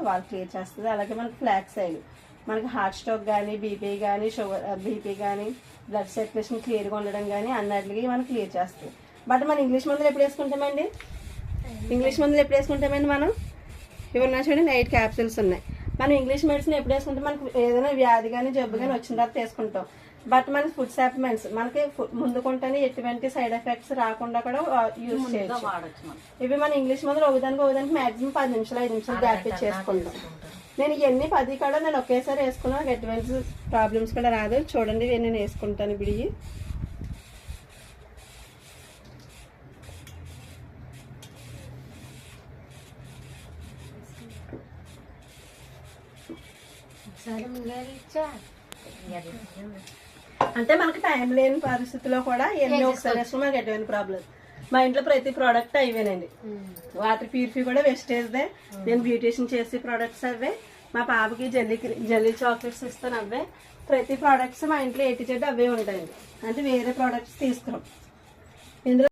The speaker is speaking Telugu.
వాళ్ళు క్లియర్ చేస్తుంది. అలాగే మనకి ఫ్లాక్స్ ఆయిల్ మనకి హార్ట్ స్ట్రోక్ కానీ బీపీ కానీ బీపీ కానీ బ్లడ్ సర్క్యులేషన్ క్లియర్గా ఉండడం కానీ అన్నిటికీ మనం క్లియర్ చేస్తుంది. బట్ మనం ఇంగ్లీష్ మందులు ఎప్పుడు వేసుకుంటామండి? మనం ఇవన్నా చూడండి 8 క్యాప్సిల్స్ ఉన్నాయి. మనం ఇంగ్లీష్ మెడిసిన్ ఎప్పుడు వేసుకుంటాం? మనకు ఏదైనా వ్యాధి కానీ జబ్బు కానీ వచ్చిన తర్వాత వేసుకుంటాం. బట్ మన ఫుడ్ సప్లిమెంట్స్ మనకి ముందుకుంటేనే ఎటువంటి సైడ్ ఎఫెక్ట్స్ రాకుండా కూడా యూజ్ చేయొచ్చు. ఇవి మన ఇంగ్లీష్ మందులు ఒకదానికి మాక్సిమం 10 నిమిషాలు 5 నిమిషాలు గ్యాప్ ఇచ్చేసుకుంటాం. నేను ఇవన్నీ 10 కూడా నేను ఒకేసారి వేసుకున్నా, నాకు ఎటువంటి ప్రాబ్లమ్స్ కూడా రాదు. చూడండి నేను వేసుకుంటాను ఇప్పుడు. అంటే మనకి టైం లేని పరిస్థితిలో కూడా ఎన్ని ఒకసారి వేసుకుని మనకి ఎటువంటి ప్రాబ్లం. మా ఇంట్లో ప్రతి ప్రోడక్ట్ అవేనండి. వాటర్ ప్యూరిఫై కూడా వేస్టేజ్దే. నేను బ్యూటిషియన్ చేసే ప్రోడక్ట్స్ అవే. మా పాపకి జల్లీ చాక్లెట్స్ ఇస్తాను అవే. ప్రతి ప్రోడక్ట్స్ మా ఇంట్లో ఎట్టి చెడ్డ అవే ఉంటాయండి. అంటే వేరే ప్రోడక్ట్స్ తీసుకురాం. ఇందులో